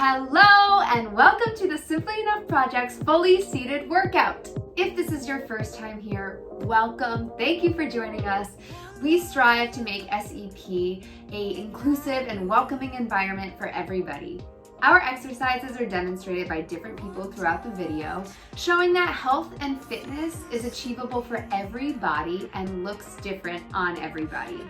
Hello and welcome to the Simply Enough Project's fully seated workout. If this is your first time here, welcome. Thank you for joining us. We strive to make SEP an inclusive and welcoming environment for everybody. Our exercises are demonstrated by different people throughout the video, showing that health and fitness is achievable for every body and looks different on everybody.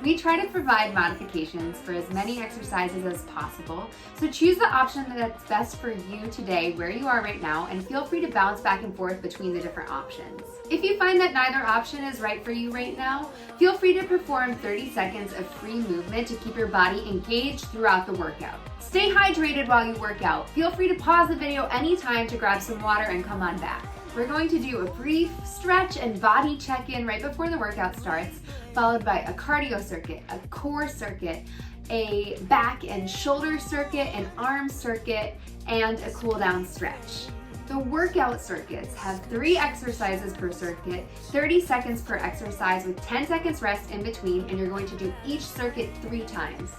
We try to provide modifications for as many exercises as possible, so choose the option that's best for you today where you are right now and feel free to bounce back and forth between the different options. If you find that neither option is right for you right now, feel free to perform 30 seconds of free movement to keep your body engaged throughout the workout. Stay hydrated while you work out. Feel free to pause the video anytime to grab some water and come on back. We're going to do a brief stretch and body check-in right before the workout starts, followed by a cardio circuit, a core circuit, a back and shoulder circuit, an arm circuit, and a cool down stretch. The workout circuits have 3 exercises per circuit, 30 seconds per exercise with 10 seconds rest in between, and you're going to do each circuit 3 times.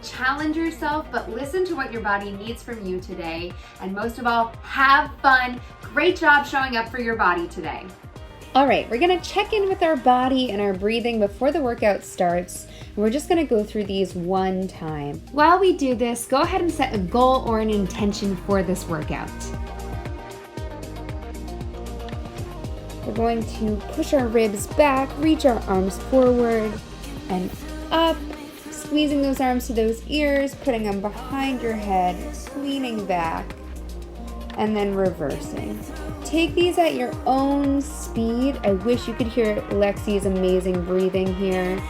Challenge yourself, but listen to what your body needs from you today, and most of all, have fun. Great job showing up for your body today. All right, we're gonna check in with our body and our breathing before the workout starts. We're just gonna go through these one time. While we do this, go ahead and set a goal or an intention for this workout. We're going to push our ribs back, reach our arms forward and up, squeezing those arms to those ears, putting them behind your head, leaning back, and then reversing. Take these at your own speed. I wish you could hear Lexi's amazing breathing here.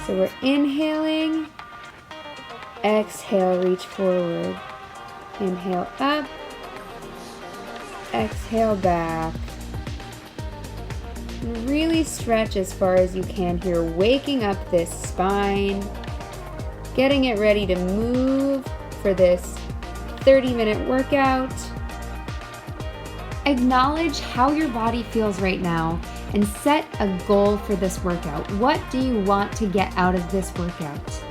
So we're inhaling, exhale, reach forward. Inhale up, exhale back. Really stretch as far as you can here, waking up this spine, getting it ready to move for this 30-minute workout. Acknowledge how your body feels right now and set a goal for this workout. What do you want to get out of this workout?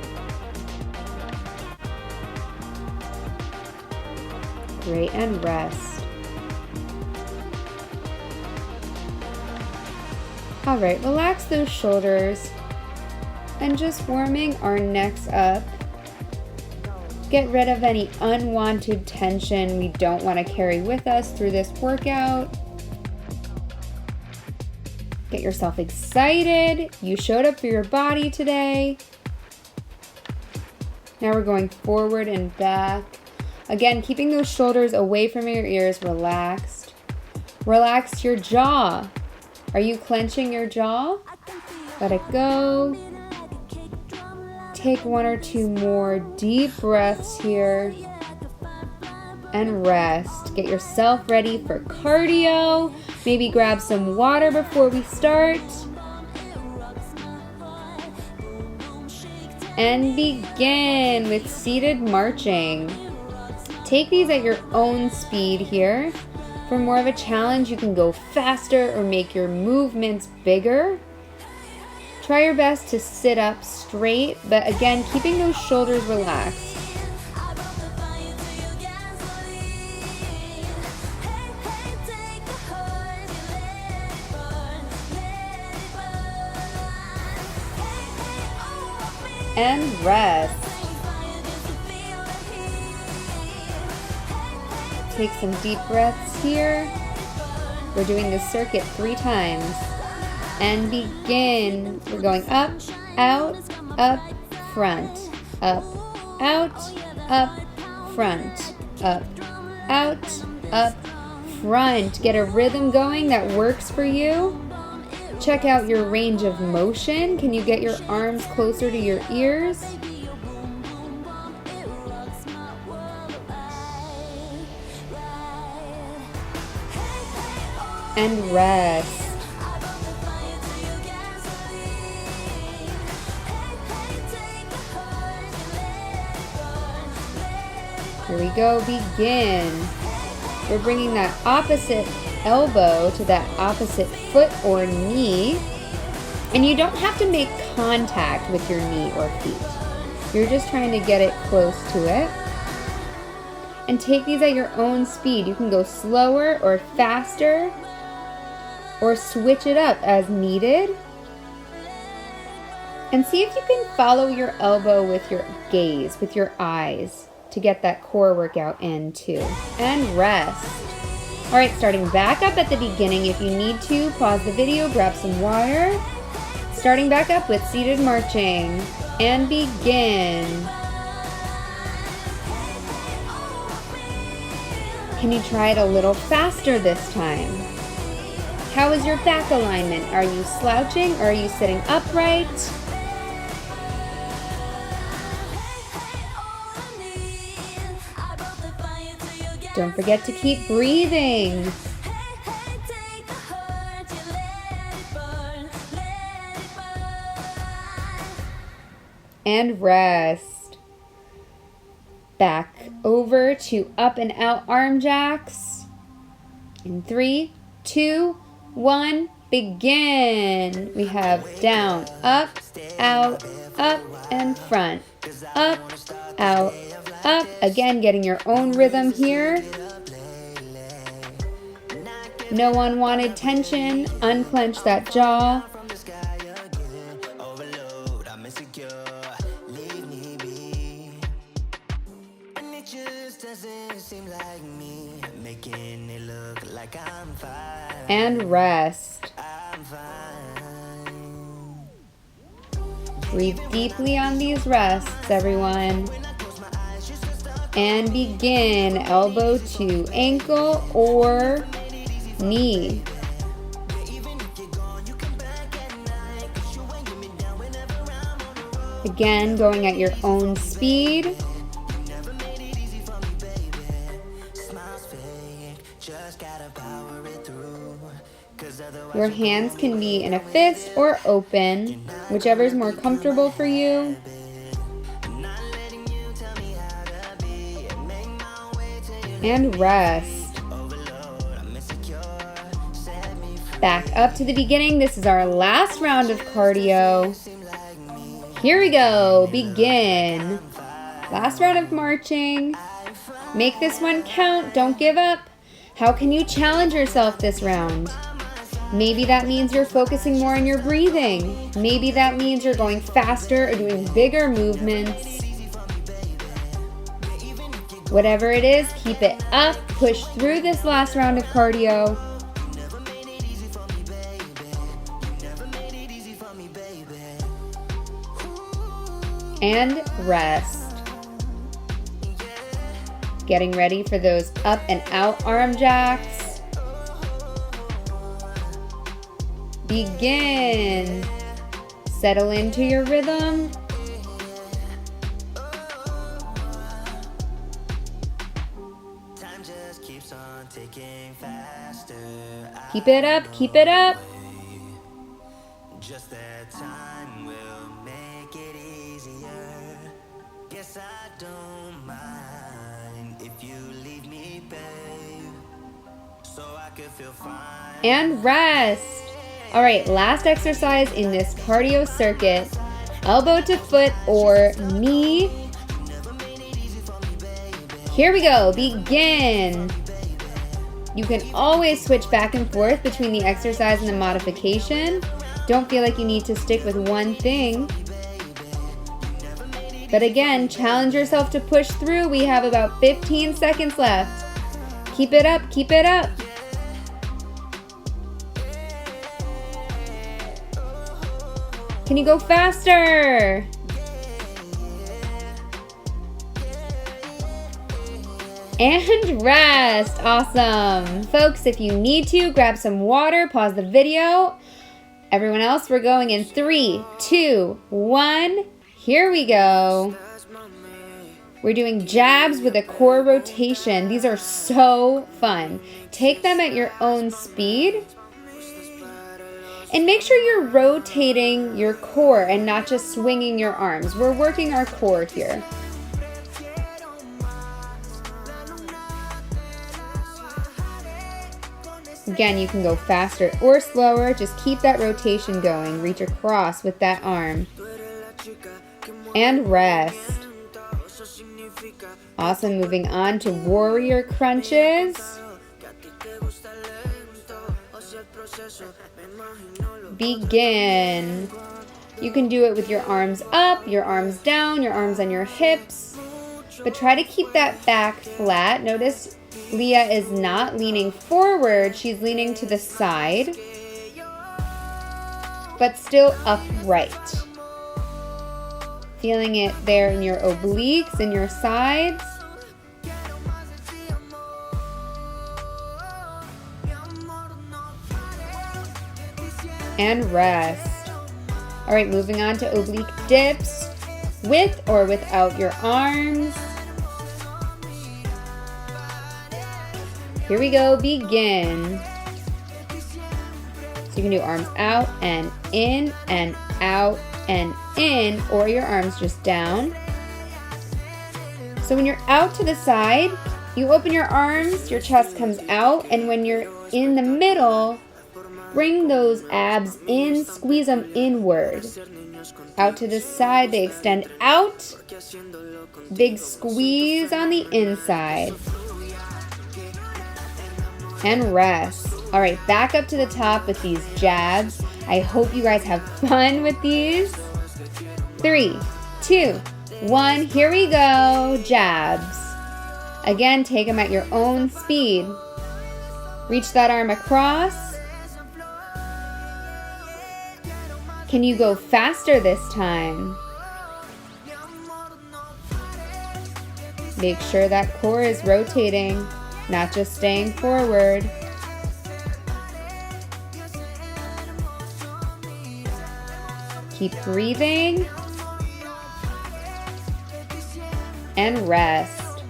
Great, and rest. All right, relax those shoulders and just warming our necks up. Get rid of any unwanted tension we don't want to carry with us through this workout. Get yourself excited. You showed up for your body today. Now we're going forward and back. Again, keeping those shoulders away from your ears, relaxed. Relax your jaw. Are you clenching your jaw? Let it go. Take 1 or 2 more deep breaths here and rest. Get yourself ready for cardio. Maybe grab some water before we start. And begin with seated marching. Take these at your own speed here. For more of a challenge, you can go faster or make your movements bigger. Try your best to sit up straight, but again, keeping those shoulders relaxed. And rest. Take some deep breaths here. We're doing this circuit 3 times. And begin. We're going up, out, front, up, out, front, up, out, front. Get a rhythm going that works for you. Check out your range of motion. Can you get your arms closer to your ears? And rest. Here we go, begin. We're bringing that opposite elbow to that opposite foot or knee. And you don't have to make contact with your knee or feet. You're just trying to get it close to it. and take these at your own speed. You can go slower or faster or switch it up as needed. And see if you can follow your elbow with your gaze, with your eyes, to get that core workout in too. And rest. All right, starting back up at the beginning. If you need to, pause the video, grab some water. Starting back up with seated marching. And begin. Can you try it a little faster this time? How is your back alignment? Are you slouching or are you sitting upright? Don't forget to keep breathing. And rest. Back over to up and out arm jacks. In 3, 2, 1, begin. We have down, up, out, up, and front. Up, out, up. Again, getting your own rhythm here. No unwanted tension. Unclench that jaw. And rest. Breathe deeply on these rests, everyone. And begin elbow to ankle or knee. Again, going at your own speed. Your hands can be in a fist or open, whichever is more comfortable for you. And rest. Back up to the beginning. This is our last round of cardio. Here we go. Begin. Last round of marching. Make this one count. Don't give up. How can you challenge yourself this round? Maybe that means you're focusing more on your breathing. Maybe that means you're going faster or doing bigger movements. Whatever it is, keep it up. Push through this last round of cardio. And rest. Getting ready for those up and out arm jacks. Begin. Settle into your rhythm. Time just keeps on ticking faster. Keep it up, keep it up. Just that time will make it easier. Guess I don't mind if you leave me, babe, so I could feel fine. And rest. All right, last exercise in this cardio circuit. Elbow to foot or knee. Here we go, begin. You can always switch back and forth between the exercise and the modification. Don't feel like you need to stick with one thing. But again, challenge yourself to push through. We have about 15 seconds left. Keep it up, keep it up. Can you go faster? And rest. Awesome. Folks, if you need to, grab some water, pause the video. Everyone else, we're going in 3, 2, 1. Here we go. We're doing jabs with a core rotation. These are so fun. Take them at your own speed. And make sure you're rotating your core and not just swinging your arms. We're working our core here. Again, you can go faster or slower. Just keep that rotation going. Reach across with that arm. And rest. Awesome. Moving on to warrior crunches. Begin. You can do it with your arms up, your arms down, your arms on your hips. But try to keep that back flat. Notice Lea is not leaning forward. She's leaning to the side, but still upright. Feeling it there in your obliques and your sides. And rest. All right, moving on to oblique dips with or without your arms. Here we go, begin. So you can do arms out and in and out and in, or your arms just down. So when you're out to the side, you open your arms, your chest comes out, and when you're in the middle, bring those abs in, squeeze them inward. Out to the side, they extend out. Big squeeze on the inside. And rest. All right, back up to the top with these jabs. I hope you guys have fun with these. 3, 2, 1, here we go. Jabs. Again, take them at your own speed. Reach that arm across. Can you go faster this time? Make sure that core is rotating, not just staying forward. Keep breathing. And rest.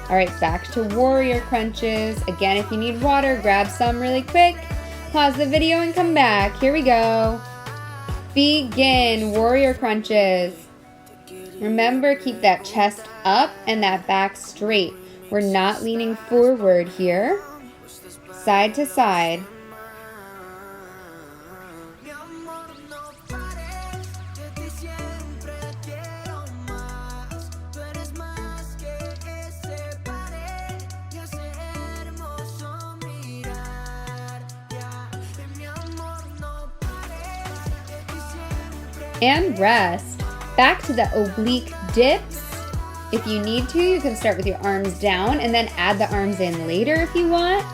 All right, back to warrior crunches. Again, if you need water, grab some really quick. Pause the video and come back. Here we go. Begin warrior crunches. Remember, keep that chest up and that back straight. We're not leaning forward here. Side to side. And rest. Back to the oblique dips. If you need to, you can start with your arms down and then add the arms in later if you want.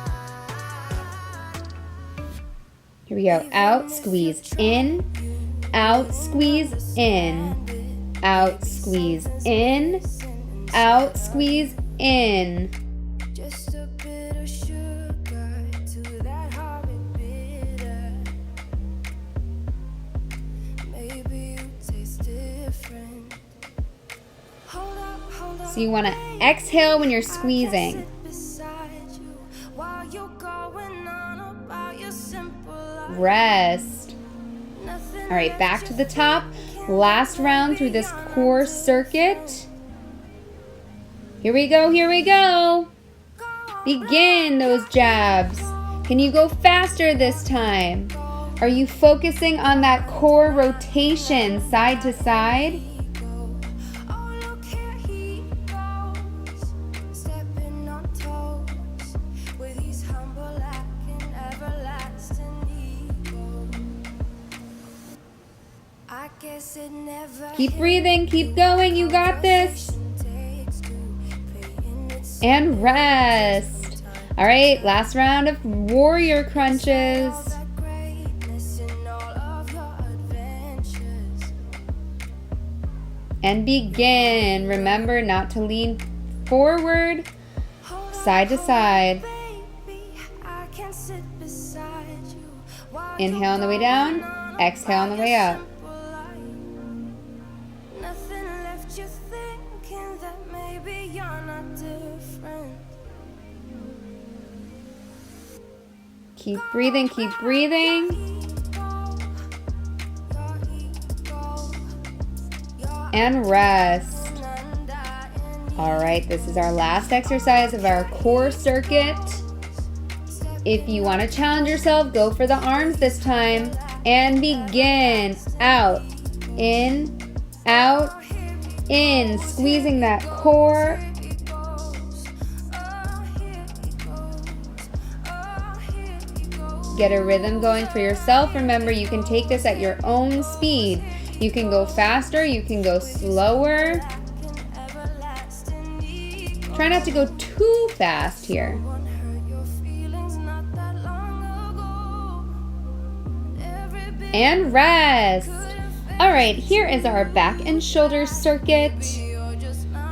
Here we go. Out, squeeze in. Out, squeeze in. Out, squeeze in. Out, squeeze in. So you want to exhale when you're squeezing. Rest. All right, back to the top. Last round through this core circuit. Here we go, here we go. Begin those jabs. Can you go faster this time? Are you focusing on that core rotation side to side? Keep breathing, keep going, you got this. And rest. All right, last round of warrior crunches. And begin. Remember not to lean forward, side to side. Inhale on the way down, exhale on the way up. Keep breathing, keep breathing. And rest. All right, this is our last exercise of our core circuit. If you want to challenge yourself, go for the arms this time. And begin. Out, in, squeezing that core. Get a rhythm going for yourself. Remember, you can take this at your own speed. You can go faster, you can go slower. Try not to go too fast here. And rest. All right, here is our back and shoulder circuit.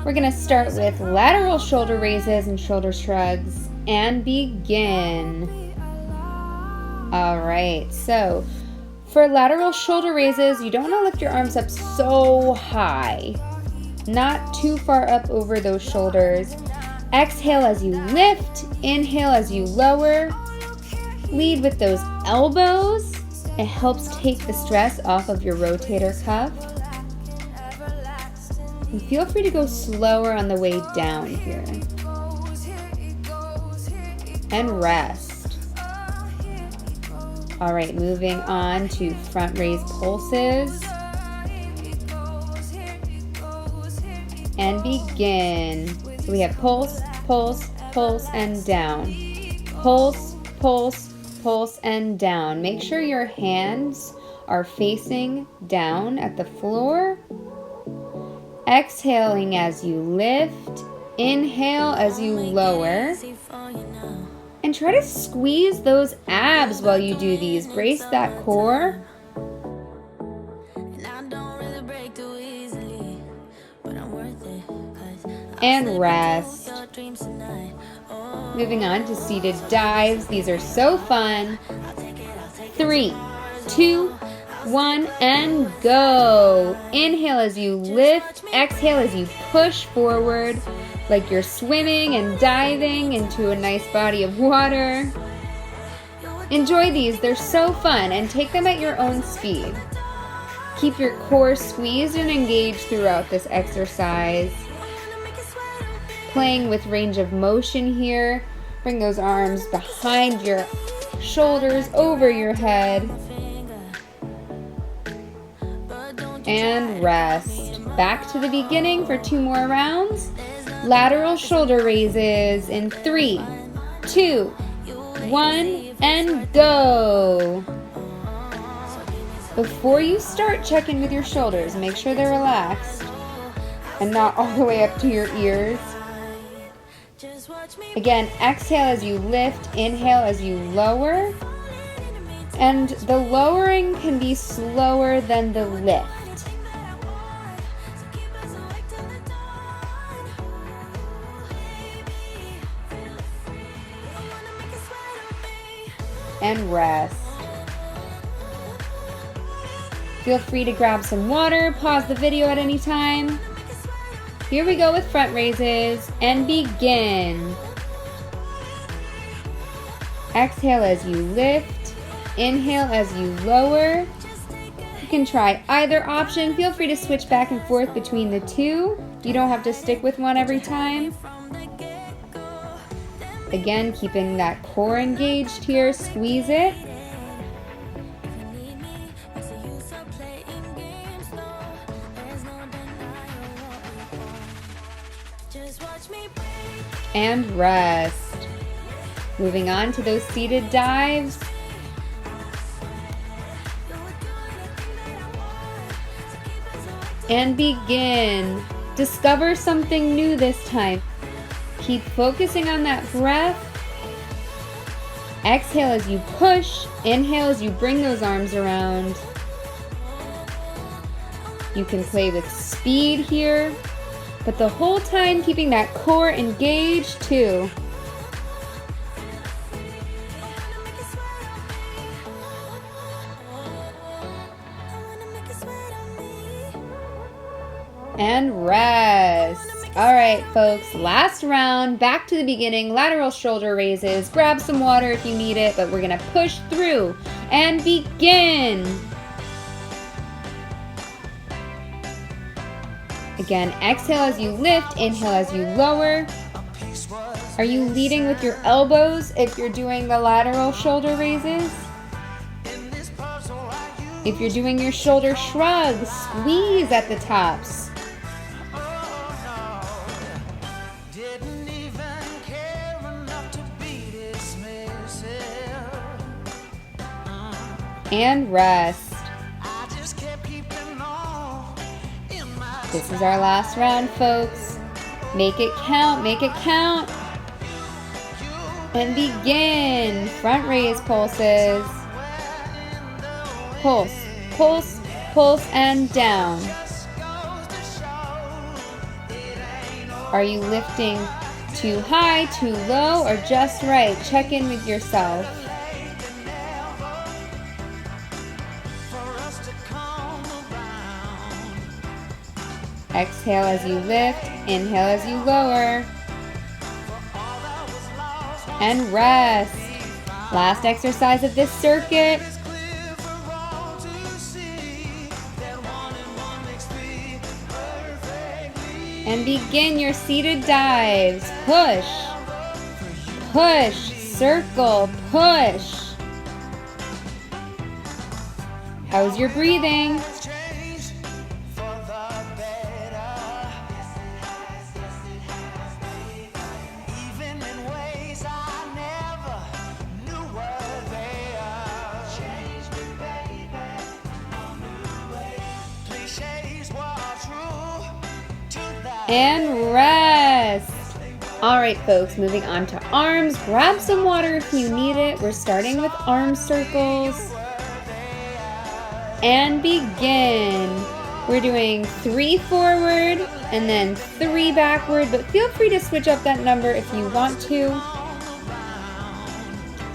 We're gonna start with lateral shoulder raises and shoulder shrugs and begin. All right, so for lateral shoulder raises, you don't wanna lift your arms up so high, not too far up over those shoulders. Exhale as you lift, inhale as you lower. Lead with those elbows. It helps take the stress off of your rotator cuff. And feel free to go slower on the way down here. And rest. All right, moving on to front raise pulses. And begin. So we have pulse, pulse, pulse, and down. Pulse, pulse, pulse, and down. Make sure your hands are facing down at the floor. Exhaling as you lift. Inhale as you lower. And try to squeeze those abs while you do these. Brace that core. And rest. Moving on to seated dives. These are so fun. 3, 2, 1, and go. Inhale as you lift. Exhale as you push forward like you're swimming and diving into a nice body of water. Enjoy these. They're so fun, and take them at your own speed. Keep your core squeezed and engaged throughout this exercise. Playing with range of motion here. Bring those arms behind your shoulders, over your head. And rest. Back to the beginning for 2 more rounds. Lateral shoulder raises in 3, 2, 1, and go. Before you start, check in with your shoulders. Make sure they're relaxed and not all the way up to your ears. Again, exhale as you lift, inhale as you lower. And the lowering can be slower than the lift. And rest. Feel free to grab some water, pause the video at any time. Here we go with front raises and begin. Exhale as you lift, inhale as you lower. You can try either option. Feel free to switch back and forth between the two. You don't have to stick with one every time. Again, keeping that core engaged here, squeeze it. And rest. Moving on to those seated dives. And begin. Discover something new this time. Keep focusing on that breath. Exhale as you push. Inhale as you bring those arms around. You can play with speed here, but the whole time keeping that core engaged too. And rest. All right, folks, last round, back to the beginning, lateral shoulder raises. Grab some water if you need it, but we're gonna push through and begin. Again, exhale as you lift, inhale as you lower. Are you leading with your elbows if you're doing the lateral shoulder raises? If you're doing your shoulder shrugs, squeeze at the tops. And rest. This is our last round, folks. Make it count, make it count. And begin. Front raise pulses. Pulse, pulse, pulse, and down. Are you lifting too high, too low, or just right? Check in with yourself. Exhale as you lift, inhale as you lower. And rest. Last exercise of this circuit. And begin your seated dives. Push, push, circle, push. How's your breathing? And rest. All right, folks, moving on to arms. Grab some water if you need it. We're starting with arm circles. And begin. We're doing 3 forward and then 3 backward, but feel free to switch up that number if you want to.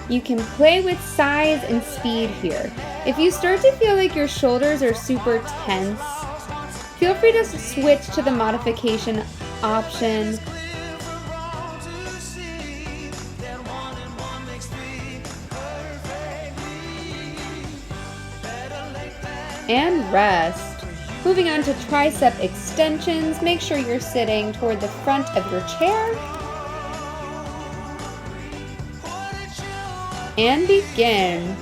You can play with size and speed here. If you start to feel like your shoulders are super tense, feel free to switch to the modification option. And rest. Moving on to tricep extensions. Make sure you're sitting toward the front of your chair. And begin.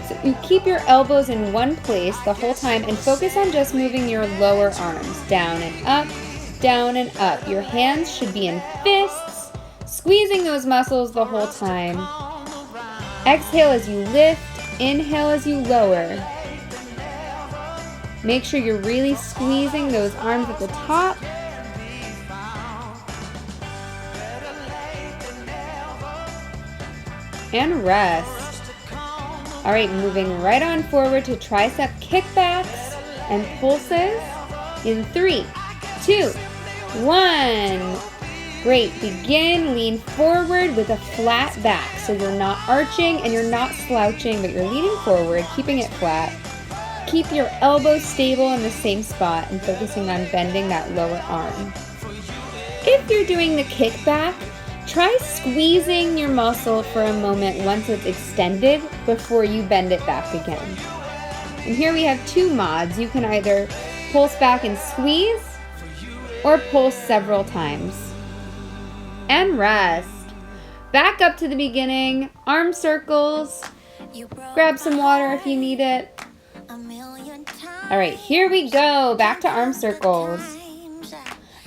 So you keep your elbows in one place the whole time and focus on just moving your lower arms down and up, down and up. Your hands should be in fists, squeezing those muscles the whole time. Exhale as you lift, inhale as you lower. Make sure you're really squeezing those arms at the top. And rest. All right, moving right on forward to tricep kickbacks and pulses in 3, 2, 1. Great. Begin, lean forward with a flat back. So you're not arching and you're not slouching, but you're leaning forward, keeping it flat. Keep your elbows stable in the same spot and focusing on bending that lower arm. If you're doing the kickback, try squeezing your muscle for a moment once it's extended before you bend it back again. And here we have 2 mods. You can either pulse back and squeeze or pulse several times. And rest. Back up to the beginning. Arm circles. Grab some water if you need it. All right, here we go. Back to arm circles.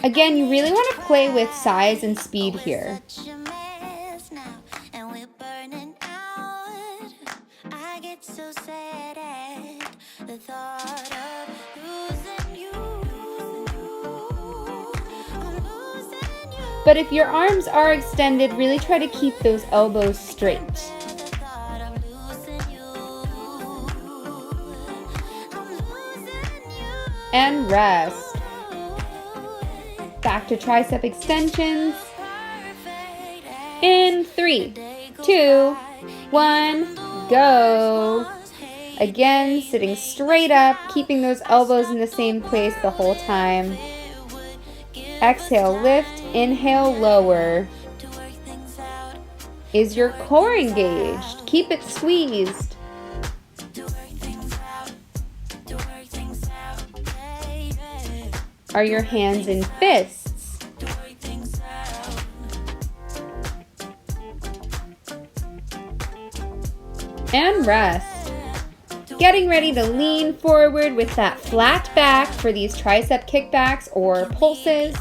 Again, you really want to play with size and speed here. But if your arms are extended, really try to keep those elbows straight. And rest. Back to tricep extensions. In 3, 2, 1, go. Again, sitting straight up, keeping those elbows in the same place the whole time. Exhale, lift, inhale, lower. Is your core engaged? Keep it squeezed. Are your hands in fists? And rest. Getting ready to lean forward with that flat back for these tricep kickbacks or pulses.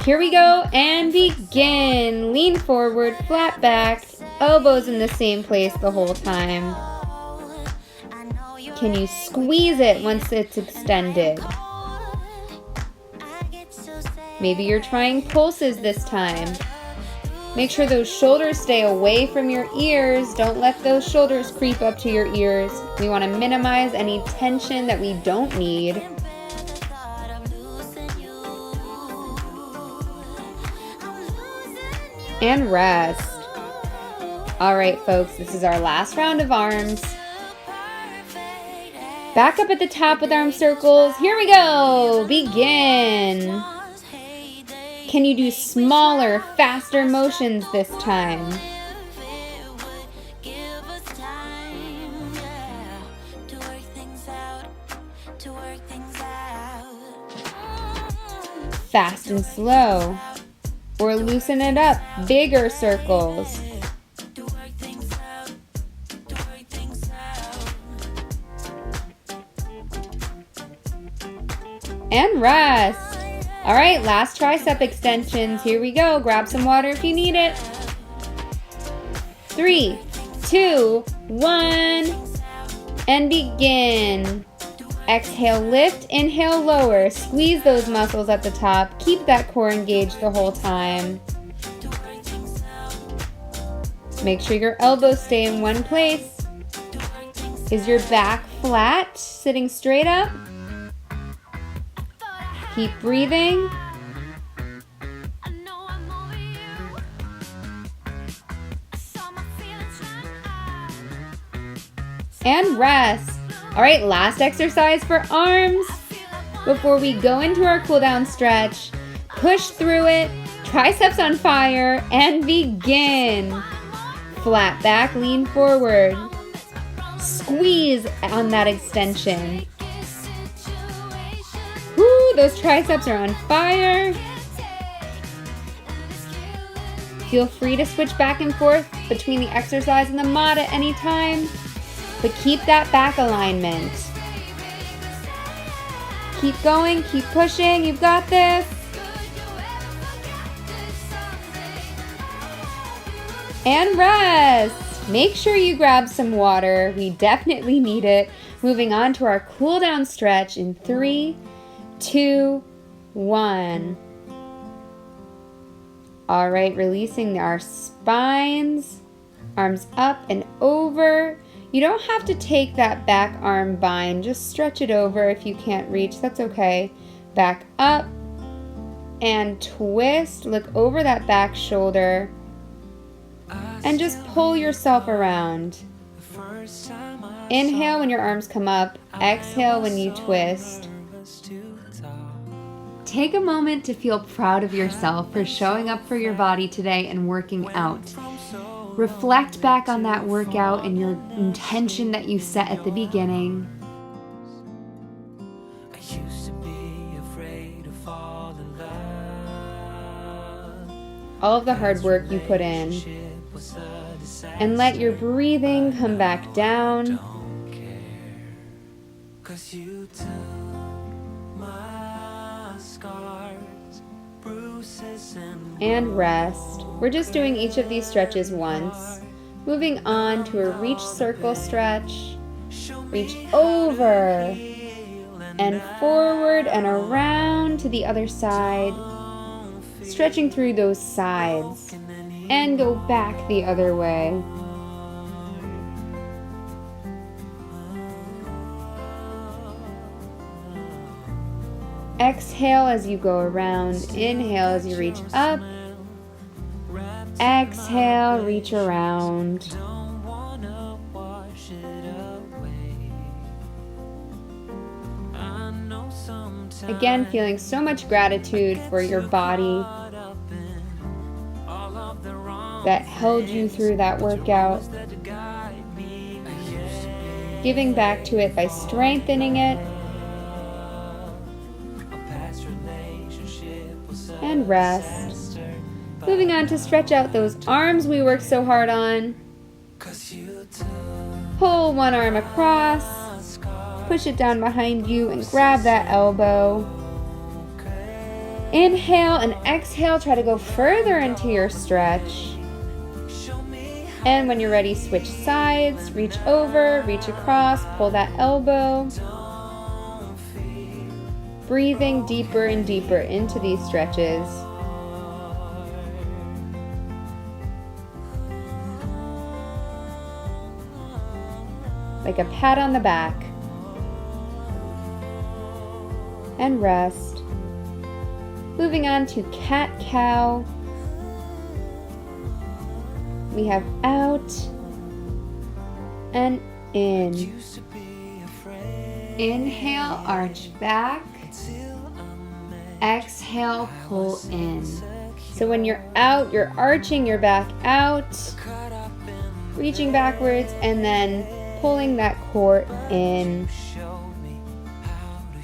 Here we go and begin. Lean forward, flat back, elbows in the same place the whole time. Can you squeeze it once it's extended? Maybe you're trying pulses this time. Make sure those shoulders stay away from your ears. Don't let those shoulders creep up to your ears. We want to minimize any tension that we don't need. And rest. All right, folks, this is our last round of arms. Back up at the top with arm circles. Here we go. Begin. Can you do smaller, faster motions this time? Fast and slow. Or loosen it up, bigger circles. And rest. All right, last tricep extensions. Here we go. Grab some water if you need it. 3, 2, 1, and begin. Exhale, lift, inhale, lower. Squeeze those muscles at the top. Keep that core engaged the whole time. Make sure your elbows stay in one place. Is your back flat, sitting straight up? Keep breathing. And rest. All right, last exercise for arms. Before we go into our cool down stretch, push through it, triceps on fire, and begin. Flat back, lean forward. Squeeze on that extension. Woo, those triceps are on fire. Feel free to switch back and forth between the exercise and the mod at any time. But keep that back alignment. Keep going, keep pushing, you've got this. And rest. Make sure you grab some water. We definitely need it. Moving on to our cool down stretch in 3, 2, 1. All right, releasing our spines, arms up and over. You don't have to take that back arm bind, just stretch it over if you can't reach, that's okay. Back up and twist, look over that back shoulder and just pull yourself around. Inhale when your arms come up, exhale when you twist. Take a moment to feel proud of yourself for showing up for your body today and working out. Reflect back on that workout and your intention that you set at the beginning. I used to be afraid to fall in love. All of the hard work you put in. And let your breathing come back down. Don't care, 'cause you took my scars, bruises And rest. We're just doing each of these stretches once. Moving on to a reach circle stretch. Reach over and forward and around to the other side. Stretching through those sides. And go back the other way. Exhale as you go around. Inhale as you reach up. Exhale, reach around. Again, feeling so much gratitude for your body that held you through that workout. Giving back to it by strengthening it. And rest. Moving on to stretch out those arms we worked so hard on. Pull one arm across. Push it down behind you and grab that elbow. Inhale and exhale. Try to go further into your stretch. And when you're ready, switch sides, reach over, reach across, pull that elbow. Breathing deeper and deeper into these stretches. Like a pat on the back. And rest. Moving on to cat-cow. We have out and in. Inhale, arch back. Exhale, pull in. So when you're out, you're arching your back out, reaching backwards, and then pulling that core in.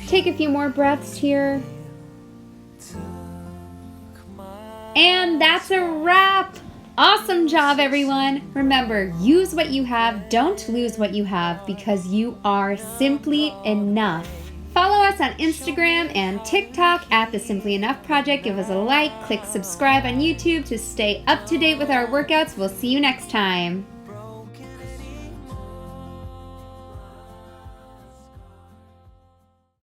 Take a few more breaths here. And that's a wrap. Awesome job, everyone. Remember, use what you have, don't lose what you have, because you are simply enough. Follow us on Instagram and TikTok at The Simply Enough Project. Give us a like, click subscribe on YouTube to stay up to date with our workouts. We'll see you next time.